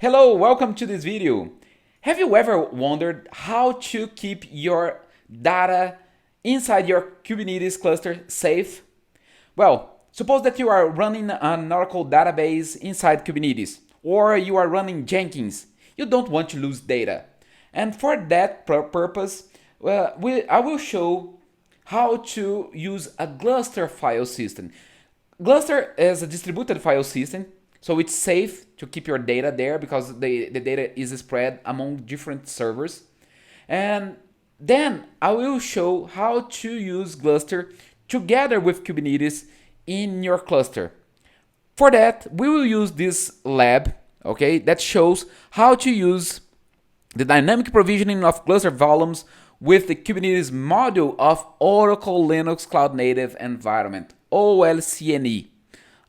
Hello, welcome to this video. Have you ever wondered how to keep your data inside your Kubernetes cluster safe? Well, suppose that you are running an Oracle database inside Kubernetes, or you are running Jenkins. You don't want to lose data. And for that purpose, I will show how to use a Gluster file system. Gluster is a distributed file system, so it's safe to keep your data there because the data is spread among different servers. And then I will show how to use Gluster together with Kubernetes in your cluster. For that, we will use this lab, okay, that shows how to use the dynamic provisioning of cluster volumes with the Kubernetes module of Oracle Linux Cloud Native Environment, OLCNE.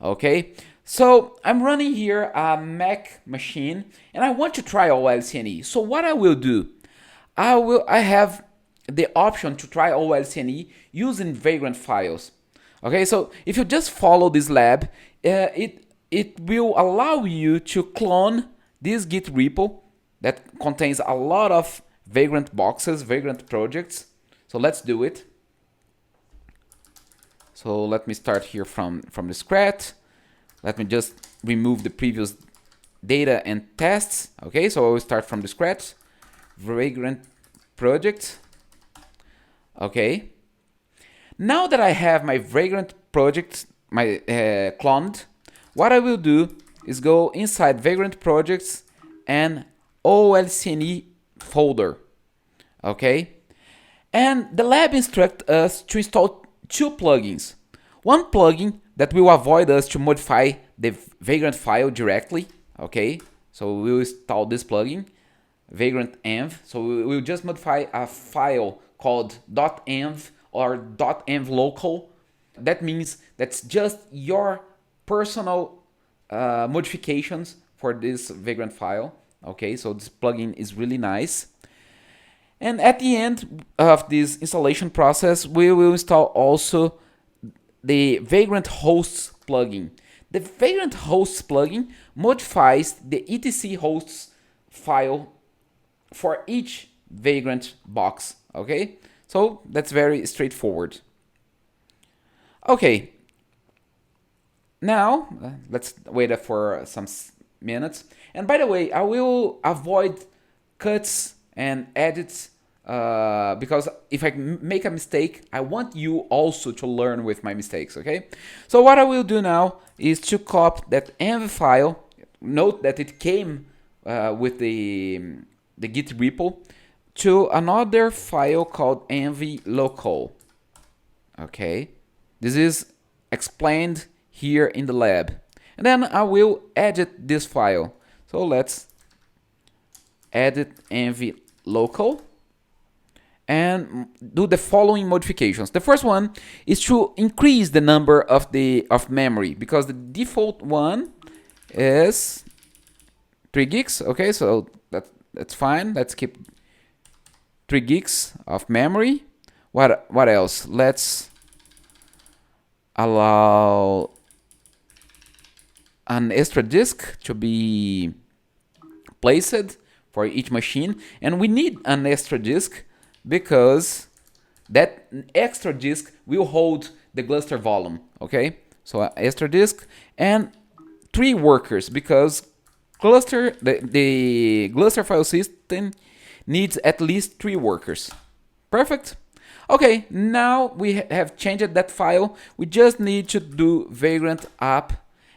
Okay, so I'm running here a Mac machine and I want to try OLCNE. So what I will do, I have the option to try OLCNE using vagrant files. Okay, so if you just follow this lab, it will allow you to clone this Git repo that contains a lot of vagrant boxes, vagrant projects. So let's do it. So let me start here from the scratch. Let me just remove the previous data and tests. Okay, so I will start from the scratch. Vagrant project. Okay. Now that I have my vagrant project, my cloned, what I will do is go inside vagrant projects and OLCNE folder. Okay. And the lab instructs us to install two plugins. One plugin that will avoid us to modify the vagrant file directly. Okay. So we will install this plugin, vagrant env. So we will just modify a file called .env or .env local. That means that's just your personal modifications for this vagrant file. Okay, so this plugin is really nice. And at the end of this installation process, we will install also the vagrant hosts plugin. The vagrant hosts plugin modifies the etc hosts file for each vagrant box. Okay, so that's very straightforward. Okay, now let's wait for some minutes. And by the way, I will avoid cuts and edits because if I make a mistake, I want you also to learn with my mistakes, okay? So what I will do now is to copy that env file. Note that it came with the Git repo to another file called env local. Okay, this is explained here in the lab. And then I will edit this file. So let's edit env local and do the following modifications. The first one is to increase the number of memory because the default one is 3 gigs. Okay, so that's fine. Let's keep 3 gigs of memory. What else? Let's allow an extra disk to be placed for each machine, and we need an extra disk because that extra disk will hold the Gluster volume. Okay, so an extra disk and 3 workers because the Gluster file system needs at least 3 workers. Perfect. Okay, now we have changed that file. We just need to do vagrant app,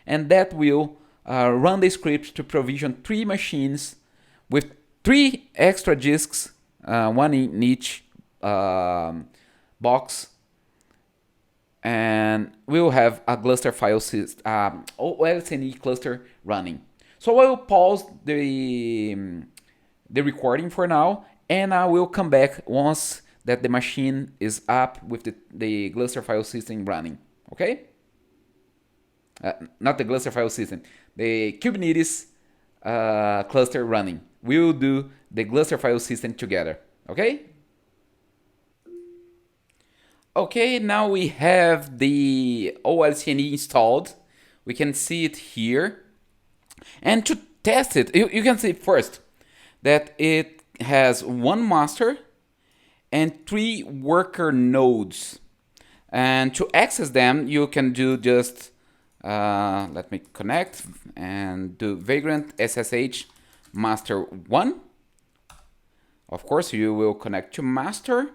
and that will run the script to provision 3 machines with 3 extra disks, one in each box, and we'll have a Gluster file system, OLCNE cluster running. So I will pause the recording for now, and I will come back once that the machine is up with the Gluster file system running. Okay? Not the Gluster file system, the Kubernetes cluster running. We will do the Gluster file system together. Okay? Okay, now we have the OLCNE installed. We can see it here. And to test it, you can see first that it has one master and 3 worker nodes. And to access them, you can do just, let me connect and do vagrant SSH master 1. Of course, you will connect to master.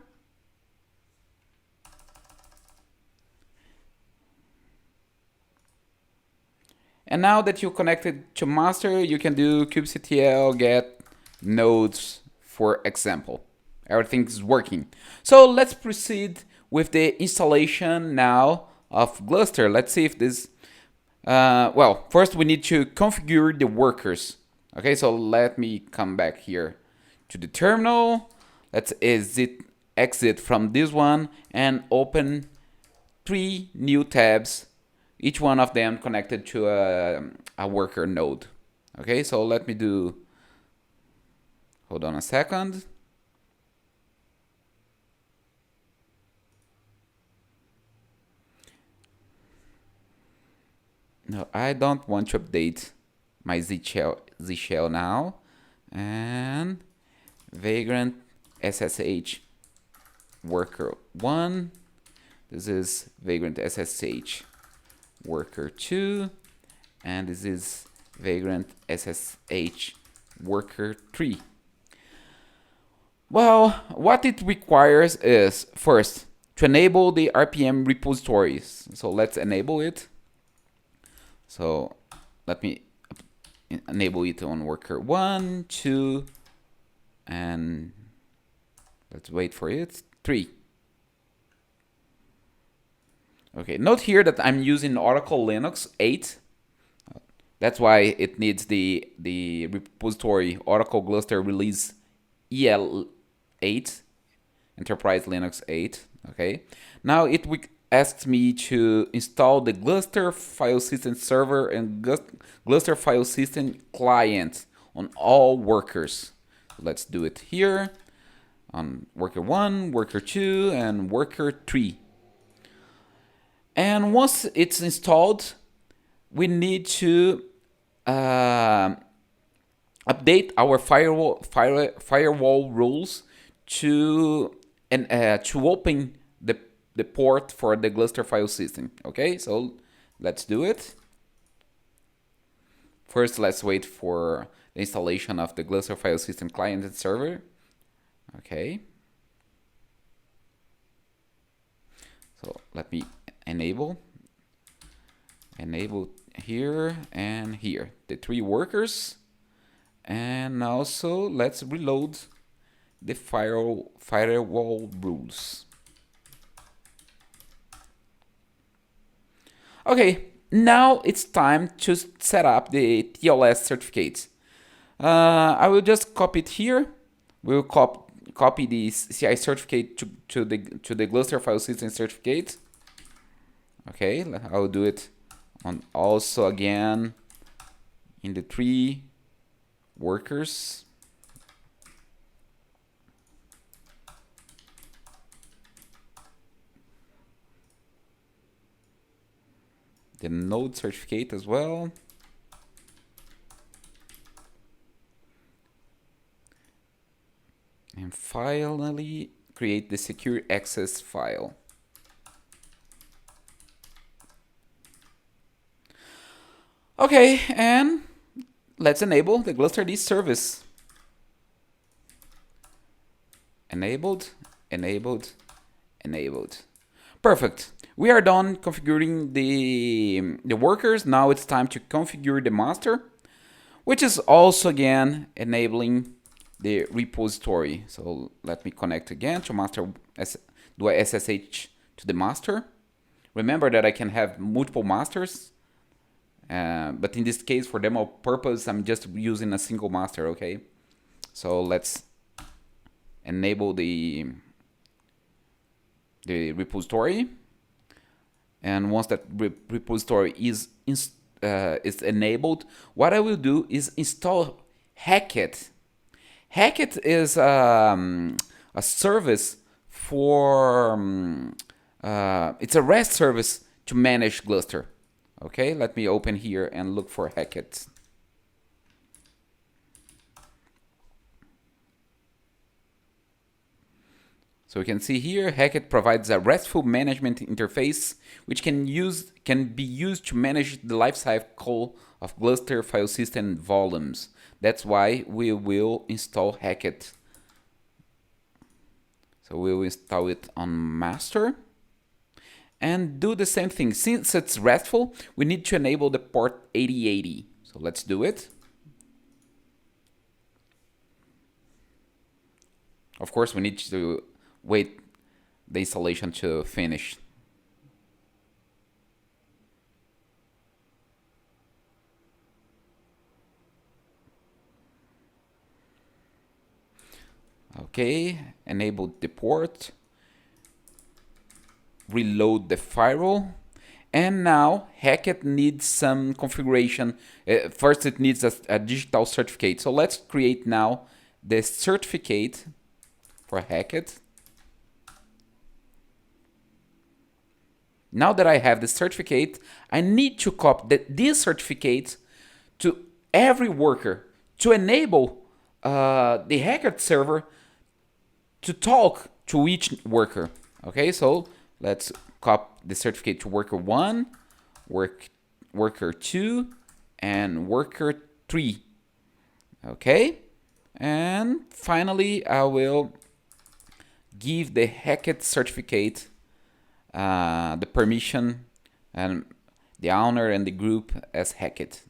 And now that you connected to master, you can do kubectl get nodes, for example. Everything is working. So let's proceed with the installation now of Gluster. Let's see if this, well, first we need to configure the workers. Okay, so let me come back here to the terminal. Let's exit from this one and open 3 new tabs, each one of them connected to a worker node. Okay, so let me do, hold on a second. No, I don't want to update my Z shell now. And vagrant SSH worker 1. This is vagrant SSH worker 2. And this is vagrant SSH worker 3. Well, what it requires is first to enable the RPM repositories. So let's enable it. So let me enable it on worker 1, 2, and let's wait for it, 3. Okay, note here that I'm using Oracle Linux 8. That's why it needs the repository Oracle Gluster release EL8, Enterprise Linux 8. Okay, now it asks me to install the Gluster file system server and Gluster file system client on all workers. Let's do it here on worker 1, worker 2, and worker 3. And once it's installed, we need to update our firewall rules to open the port for the Gluster file system. Okay, so let's do it. First, let's wait for the installation of the Gluster file system client and server. Okay. So let me enable here and here, the 3 workers. And also let's reload the firewall rules. Okay, now it's time to set up the TLS certificates. I will just copy it here. We'll copy the CI certificate to the Gluster file system certificate. Okay, I'll do it on also again in the 3 workers. The node certificate as well. And finally, create the secure access file. Okay, and let's enable the GlusterD service. Enabled, enabled, enabled. Perfect. We are done configuring the workers. Now it's time to configure the master, which is also again enabling the repository. So let me connect again to master, do a SSH to the master. Remember that I can have multiple masters, but in this case, for demo purpose, I'm just using a single master, okay? So let's enable the repository. And once that repository is enabled, what I will do is install heketi. Heketi is a service for, it's a REST service to manage Gluster. Okay, let me open here and look for heketi. So you can see here, Heket provides a RESTful management interface which can be used to manage the lifecycle of Gluster file system volumes. That's why we will install Heket. So we will install it on master and do the same thing. Since it's RESTful, we need to enable the port 8080. So let's do it. Of course, we need to wait the installation to finish. Okay, enable the port, reload the firewall, and now Heket needs some configuration. First, it needs a digital certificate. So let's create now the certificate for Heket. Now that I have the certificate, I need to copy this certificate to every worker to enable the Heket server to talk to each worker. Okay, so let's copy the certificate to worker 1, worker 2, and worker 3. Okay, and finally I will give the Heket certificate the permission and the owner and the group as Heket.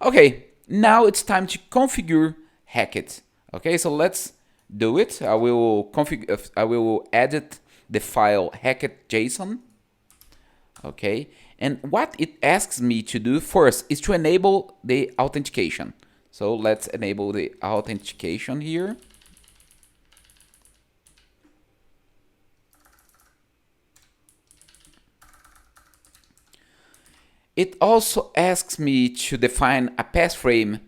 Okay, now it's time to configure Heket. Okay, so let's do it. I will edit the file heket.json. Okay, and what it asks me to do first is to enable the authentication. So let's enable the authentication here. It also asks me to define a passphrase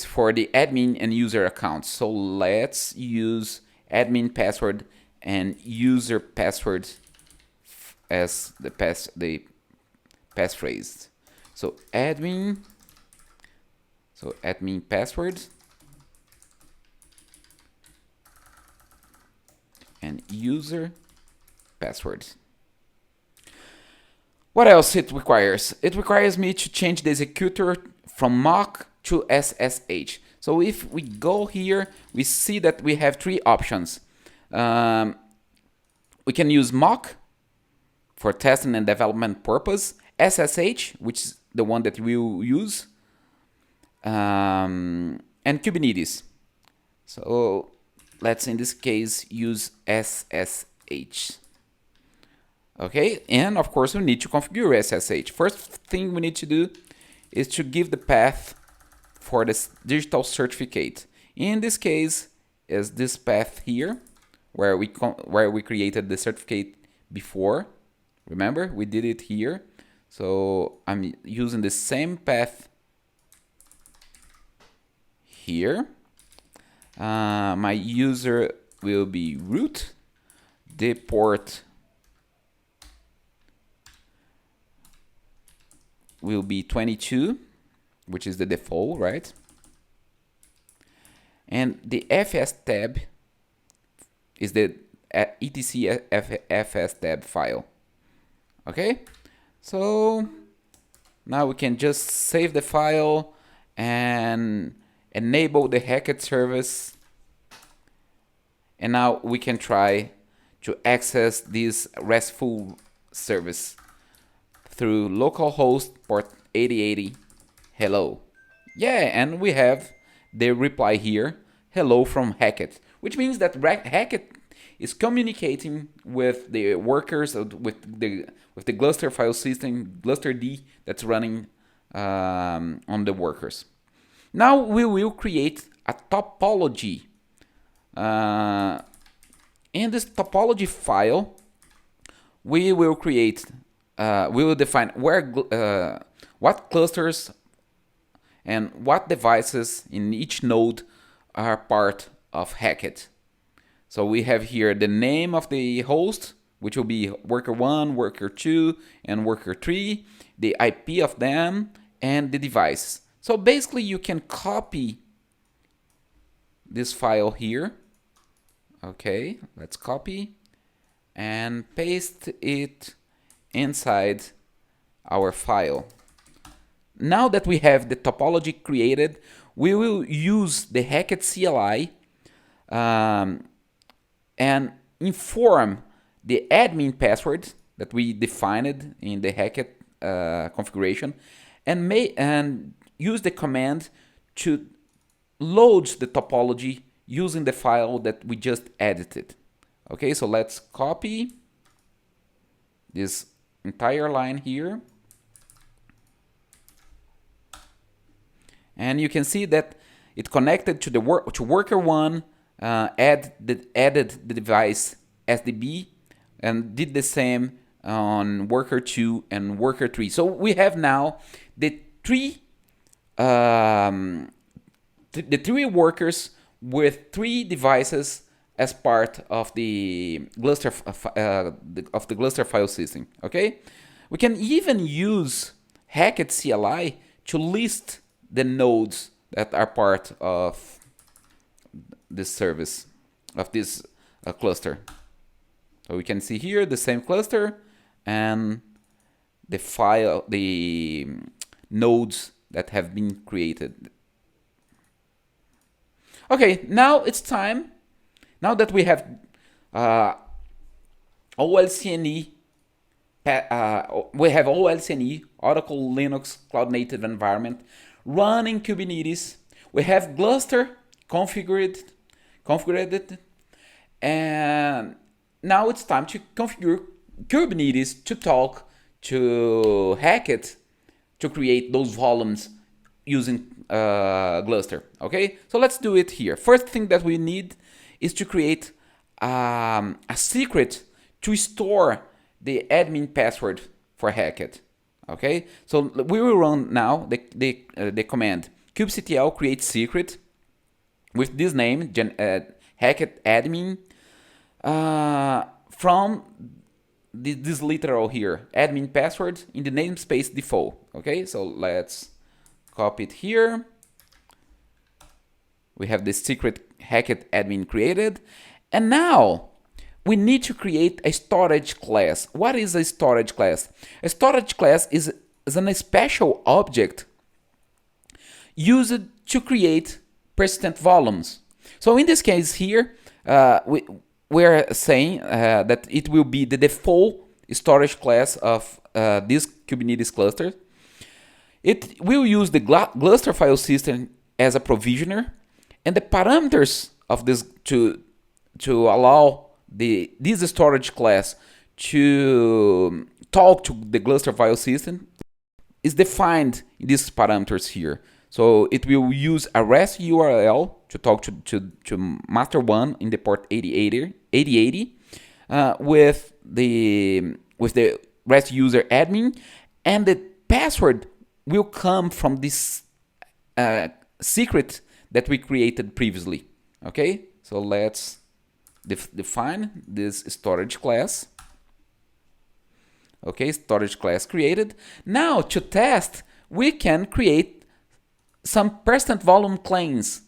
for the admin and user accounts. So let's use admin password and user password as the passphrase. So admin password and user password. What else it requires? It requires me to change the executor from mock to SSH. So if we go here, we see that we have 3 options. We can use mock for testing and development purpose, SSH, which is the one that we will use, and Kubernetes. So let's in this case use SSH. Okay, and of course we need to configure SSH. First thing we need to do is to give the path for this digital certificate. In this case is this path here where we created the certificate before. Remember, we did it here. So I'm using the same path here. My user will be root. The port will be 22, which is the default, right? And the fs tab is the etc fs tab file. Okay, so now we can just save the file and enable the Heket service, and now we can try to access this RESTful service through localhost port 8080 hello. Yeah, and we have the reply here, hello from Heket, which means that Heket is communicating with the workers, with the Gluster file system, gluster-d, that's running on the workers. Now we will create a topology. In this topology file, we will create, we will define where, what clusters and what devices in each node are part of Heket. So we have here the name of the host, which will be worker 1, worker 2, and worker 3, the IP of them, and the device. So basically you can copy this file here, Okay, let's copy and paste it inside our file. Now that we have the topology created, we will use the heketi CLI and inform the admin password that we defined in the heketi configuration, and use the command to load the topology using the file that we just edited. Okay, so let's copy this entire line here. And you can see that it connected to the worker 1, added the device SDB, and did the same on worker 2 and worker 3. So we have now the three workers with 3 devices as part of the Gluster file system. Okay, we can even use heketi CLI to list the nodes that are part of this service, of this cluster. So we can see here the same cluster and the nodes that have been created. Okay, now it's time. Now that we have OLCNE, Oracle Linux Cloud Native Environment, running Kubernetes. We have Gluster configured, and now it's time to configure Kubernetes to talk to heketi to create those volumes using Gluster. Okay, so let's do it here. First thing that we need is to create a secret to store the admin password for heketi. Okay, so we will run now the command kubectl create secret with this name heketi admin from this literal here, admin password in the namespace default. Okay, so let's copy it here. We have this secret heketi admin created, and now we need to create a storage class. What is a storage class? A storage class is a special object used to create persistent volumes. So in this case here, we're saying that it will be the default storage class of this Kubernetes cluster. It will use the Gluster file system as a provisioner, and the parameters of this to allow this storage class to talk to the Gluster file system is defined in these parameters here. So it will use a REST URL to talk to master 1 in the port 8080 with the REST user admin, and the password will come from this secret that we created previously. Okay, so let's define this storage class. Okay, storage class created. Now to test, we can create some persistent volume claims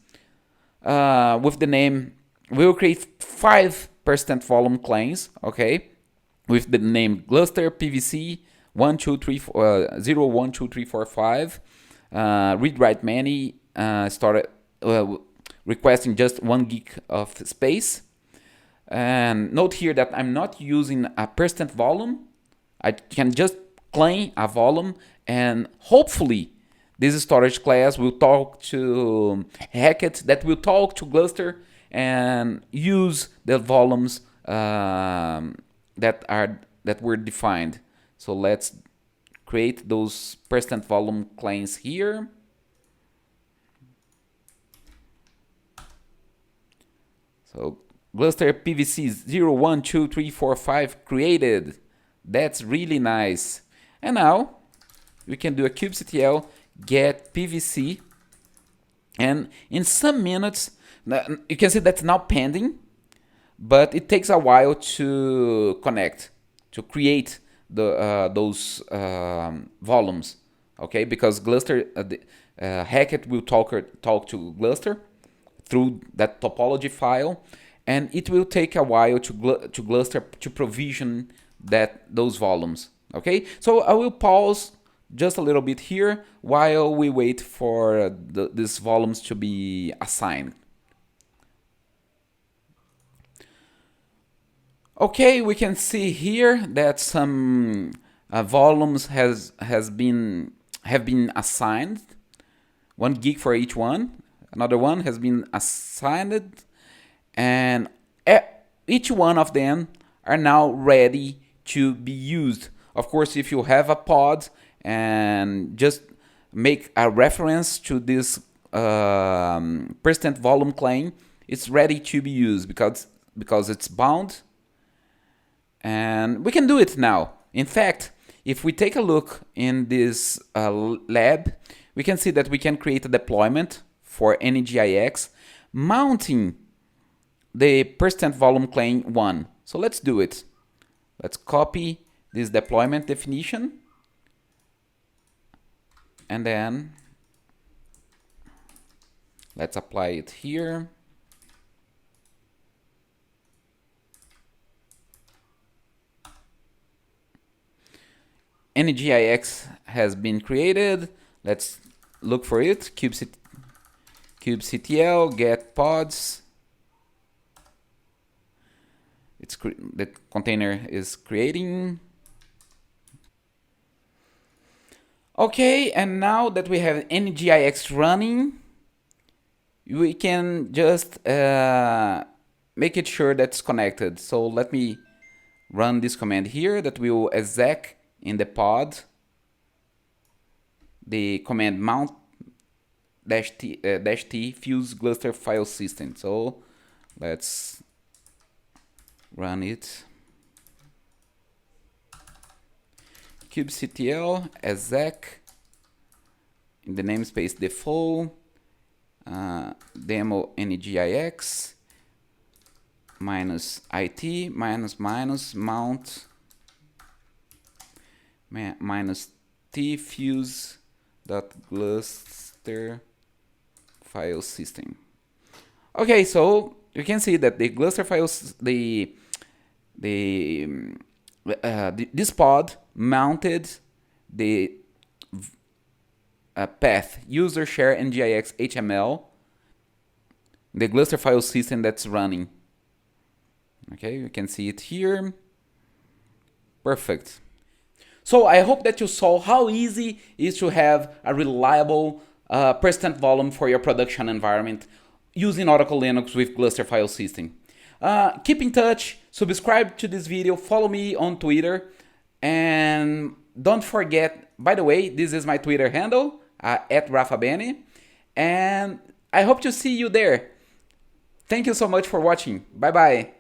with the name. We will create 5 persistent volume claims. Okay, with the name Gluster PVC 0123445. Read write many requesting just 1 gig of space. And note here that I'm not using a persistent volume. I can just claim a volume, and hopefully this storage class will talk to heketi, that will talk to Gluster and use the volumes that were defined. So let's create those persistent volume claims here. So Gluster PVC 012345 created. That's really nice. And now we can do a kubectl get PVC, and in some minutes you can see that's now pending, but it takes a while to connect, to create those volumes. Okay, because Gluster heketi will talk to Gluster through that topology file, and it will take a while to Gluster to provision those volumes. Okay, so I will pause just a little bit here while we wait for these volumes to be assigned. Okay, we can see here that some volumes have been assigned, 1 gig for each one. Another one has been assigned, and each one of them are now ready to be used. Of course, if you have a pod and just make a reference to this persistent volume claim, it's ready to be used because it's bound. And we can do it now. In fact, if we take a look in this lab, we can see that we can create a deployment for NGIX mounting the persistent volume claim 1. So let's do it. Let's copy this deployment definition, and then let's apply it here. NGIX has been created. Let's look for it. kubectl get pods. The container is creating. Okay, and now that we have NGIX running, we can just make it sure that's connected. So let me run this command here that will exec in the pod the command mount -t fuse Gluster file system. So let's run it. kubectl exec in the namespace default demo NGIX -it -mount -t fuse .gluster file system. Okay, so you can see that the Gluster files, this pod mounted the path user share ngix HML, the Gluster file system that's running. Okay, you can see it here. Perfect. So I hope that you saw how easy it is to have a reliable persistent volume for your production environment using Oracle Linux with Gluster file system. Keep in touch, subscribe to this video, follow me on Twitter, and don't forget, by the way, this is my Twitter handle, @RafaBene, and I hope to see you there. Thank you so much for watching. Bye bye.